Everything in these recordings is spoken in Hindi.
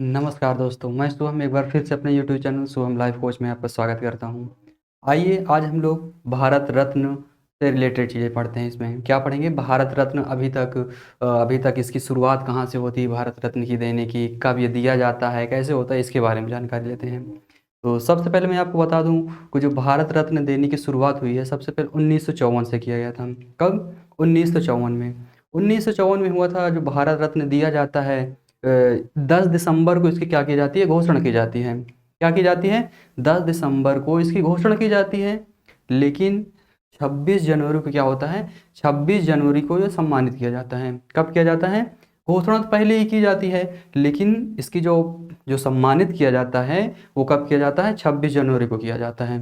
नमस्कार दोस्तों, मैं शुभम एक बार फिर से अपने YouTube channel Shubham life coach में आपका स्वागत करता हूं। आइए आज हम लोग भारत रत्न से रिलेटेड चीज़ें पढ़ते हैं। इसमें क्या पढ़ेंगे? भारत रत्न अभी तक इसकी शुरुआत कहाँ से होती है, भारत रत्न की देने की, कब ये दिया जाता है, कैसे होता है, इसके बारे में जानकारी लेते हैं। तो सबसे पहले मैं आपको बता दूं कि जो भारत रत्न देने की शुरुआत हुई है सबसे पहले 1954 से किया गया था। कब? 1954 में। 1954 में हुआ था। जो भारत रत्न दिया जाता है 10 दिसंबर को इसकी क्या की जाती है? घोषणा की जाती है। क्या की जाती है? 10 दिसंबर को इसकी घोषणा की जाती है। लेकिन 26 जनवरी को क्या होता है? 26 जनवरी को ये सम्मानित किया जाता है। कब किया जाता है? घोषणा तो पहले ही की जाती है, लेकिन इसकी जो जो सम्मानित किया जाता है वो कब किया जाता है? 26 जनवरी को किया जाता है।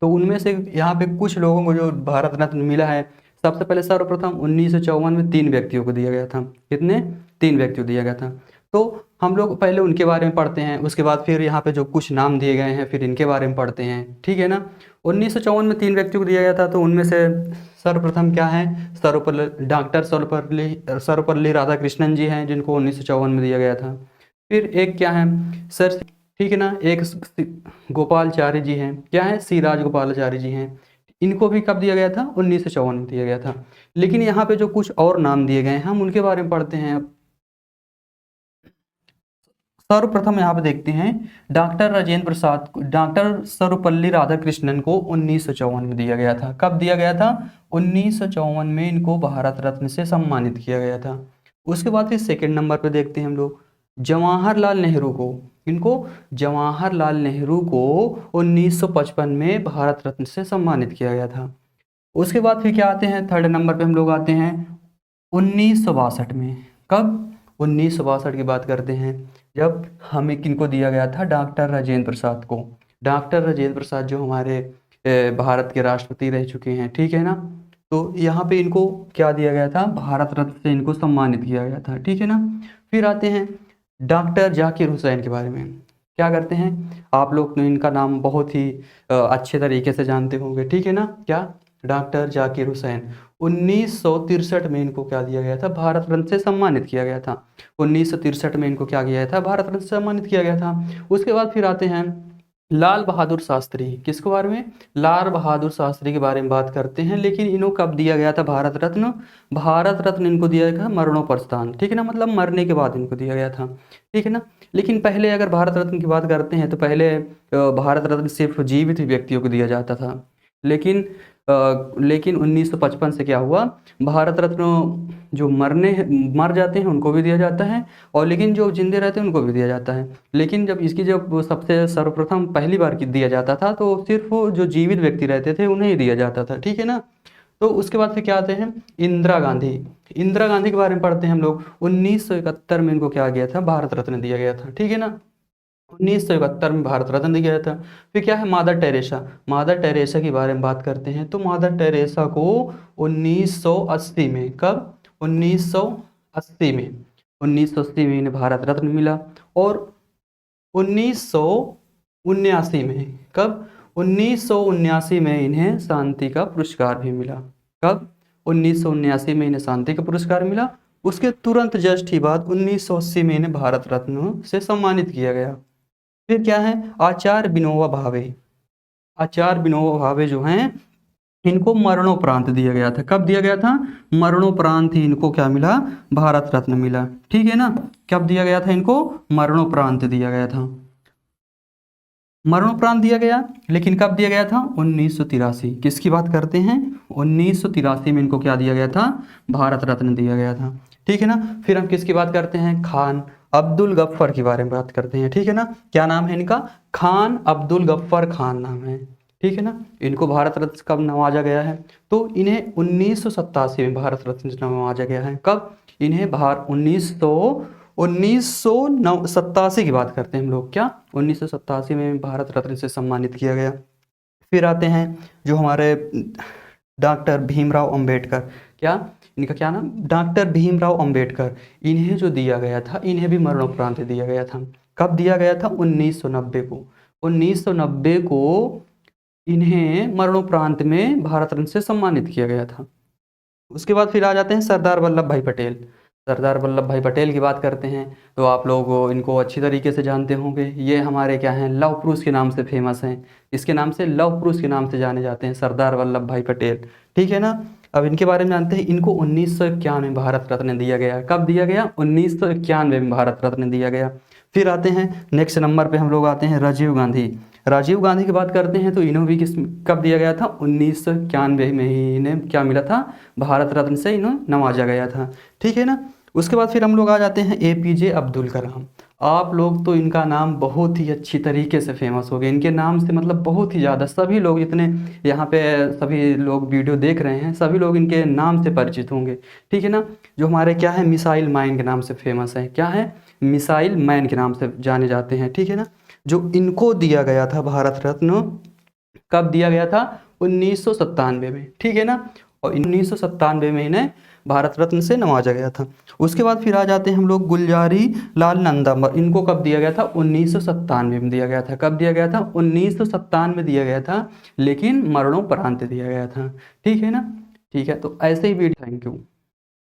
तो उनमें से यहाँ पे कुछ लोगों को जो भारत रत्न मिला है, सबसे पहले सर्वप्रथम 1954 में 3 व्यक्तियों को दिया गया था। कितने? 3 व्यक्तियों को दिया गया था। तो हम लोग पहले उनके बारे में पढ़ते हैं, उसके बाद फिर यहाँ पे जो कुछ नाम दिए गए हैं फिर इनके बारे में पढ़ते हैं, ठीक है ना। 1954 में 3 व्यक्तियों को दिया गया था। तो उनमें से सर्वप्रथम क्या है? सर्वपल्ली डॉक्टर सर्वपल्ली राधाकृष्णन जी हैं, जिनको 1954 में दिया गया था। फिर एक क्या है? सर, ठीक है ना, एक गोपालचारी जी हैं। क्या है? सी राजगोपालाचारी जी हैं। इनको भी कब दिया गया था? 1954 में दिया गया था। लेकिन यहाँ पे जो कुछ और नाम दिए गए हैं हम उनके बारे में पढ़ते हैं अब। सर्वप्रथम यहाँ पे देखते हैं, डॉक्टर सर्वपल्ली राधाकृष्णन को 1954 में दिया गया था। कब दिया गया था? 1954 में इनको भारत रत्न से सम्मानित किया गया था। उसके बाद फिर सेकंड नंबर पे देखते हैं हम लोग जवाहरलाल नेहरू को। इनको जवाहरलाल नेहरू को 1955 में भारत रत्न से सम्मानित किया गया था। उसके बाद फिर क्या आते हैं? थर्ड नंबर पे हम लोग आते हैं 1962 में। कब? 1962 की बात करते हैं, जब हमें किनको दिया गया था? डॉक्टर राजेंद्र प्रसाद को। डॉक्टर राजेंद्र प्रसाद जो हमारे भारत के राष्ट्रपति रह चुके हैं, ठीक है ना। तो यहाँ पे इनको क्या दिया गया था? भारत रत्न से इनको सम्मानित किया गया था, ठीक है ना। फिर आते हैं डॉक्टर जाकिर हुसैन के बारे में। क्या करते हैं? आप लोग तो इनका नाम बहुत ही अच्छे तरीके से जानते होंगे, ठीक है ना। क्या? डॉक्टर जाकिर हुसैन। 1963 में इनको क्या दिया गया था? भारत रत्न से सम्मानित किया गया था। 1963 में इनको क्या किया गया था? भारत रत्न से सम्मानित किया गया था। उसके बाद फिर आते हैं लाल बहादुर शास्त्री। किसके बारे में? लाल बहादुर शास्त्री के बारे में बात करते हैं। लेकिन इनको कब दिया गया था भारत रत्न? भारत रत्न इनको दिया गया मरणोपरांत, ठीक है ना, मतलब मरने के बाद इनको दिया गया था, ठीक है ना। लेकिन पहले अगर भारत रत्न की बात करते हैं तो पहले भारत रत्न सिर्फ जीवित व्यक्तियों को दिया जाता था। लेकिन 1955 से क्या हुआ? भारत रत्न जो मर जाते हैं उनको भी दिया जाता है, और लेकिन जो जिंदे रहते हैं उनको भी दिया जाता है। लेकिन जब सबसे सर्वप्रथम पहली बार दिया जाता था तो सिर्फ वो जो जीवित व्यक्ति रहते थे उन्हें ही दिया जाता था, ठीक है ना। तो उसके बाद फिर क्या आते हैं? इंदिरा गांधी। इंदिरा गांधी के बारे में पढ़ते हैं हम लोग। 1971 में इनको क्या गया था? भारत रत्न दिया गया था, ठीक है ना। 1971 में भारत रत्न दिया गया था। फिर क्या है? मादर टेरेसा। मादर टेरेसा के बारे में बात करते हैं तो मादर टेरेसा को 1980 में, कब? 1980 में, 1980 में इन्हें भारत रत्न मिला। और 1979 में, कब? 1979 में इन्हें शांति का पुरस्कार भी मिला। कब? 1979 में इन्हें शांति का पुरस्कार मिला। उसके तुरंत जस्ट ही बाद 1980 में इन्हें भारत रत्न से सम्मानित किया गया। फिर क्या है? आचार्य विनोबा भावे। आचार्य विनोबा भावे जो हैं इनको मरणोपरांत दिया गया था। कब दिया गया था? मरणोपरांत ही इनको क्या मिला? भारत रत्न मिला, ठीक है ना। कब दिया गया था इनको? मरणोपरांत दिया गया था। मरणोपरांत दिया गया, लेकिन कब दिया गया था? 1983। किसकी बात करते हैं? 1983 में इनको क्या दिया गया था? भारत रत्न दिया गया था, ठीक है ना। फिर हम किसकी बात करते हैं? खान अब्दुल गफ्फर के बारे में बात करते हैं, ठीक है ना। क्या नाम है इनका? खान अब्दुल गफ्फर खान नाम है, ठीक है ना। इनको भारत रत्न से कब नवाजा गया है? तो इन्हें 1987 में भारत रत्न से नवाजा गया है। कब? इन्हें 1987 की बात करते हैं हम लोग। क्या? 1987 में भारत रत्न से सम्मानित किया गया। फिर आते हैं जो हमारे डॉक्टर भीमराव अंबेडकर। क्या? इनका क्या नाम? डॉक्टर भीमराव अंबेडकर। इन्हें जो दिया गया था, इन्हें भी मरणोपरांत दिया गया था। कब दिया गया था? 1990 को। 1990 को इन्हें मरणोपरांत में भारत रत्न से सम्मानित किया गया था। उसके बाद फिर आ जाते हैं सरदार वल्लभ भाई पटेल। सरदार वल्लभ भाई पटेल की बात करते हैं तो आप लोग इनको अच्छी तरीके से जानते होंगे। ये हमारे क्या हैं, लौह पुरुष के नाम से फेमस हैं। इसके नाम से लौह पुरुष के नाम से जाने जाते हैं, सरदार वल्लभ भाई पटेल। ठीक है ना। अब इनके बारे में जानते हैं। इनको 1951 में भारत रत्न दिया गया। कब दिया गया? 1991 में भारत रत्न दिया गया। फिर आते हैं नेक्स्ट नंबर पे हम लोग आते हैं राजीव गांधी। राजीव गांधी की बात करते हैं तो इन्हों भी किस कब दिया गया था? 1991 में ही इन्हें क्या मिला था? भारत रत्न से इन्हें नवाजा गया था। ठीक है ना। उसके बाद फिर हम लोग आ जाते हैं एपीजे अब्दुल कलाम। आप लोग तो इनका नाम बहुत ही अच्छी तरीके से फेमस हो गए। इनके नाम से मतलब बहुत ही ज़्यादा सभी लोग जितने यहाँ पे सभी लोग वीडियो देख रहे हैं सभी लोग इनके नाम से परिचित होंगे। ठीक है ना। जो हमारे क्या है, मिसाइल मैन के नाम से फेमस है। क्या है? मिसाइल मैन के नाम से जाने जाते हैं। ठीक है ना। जो इनको दिया गया था भारत रत्न, कब दिया गया था? 1997 में। ठीक है ना। और 1997 में इन्हें भारत रत्न से नवाजा गया था। उसके बाद फिर आ जाते हैं हम लोग गुलजारी लाल नंदा। इनको कब दिया गया था? 1997 में दिया गया था। कब दिया गया था? 1997 में दिया गया था, लेकिन मरणोपरांत दिया गया था। ठीक है ना। ठीक है, तो ऐसे ही वीडियो। Thank you.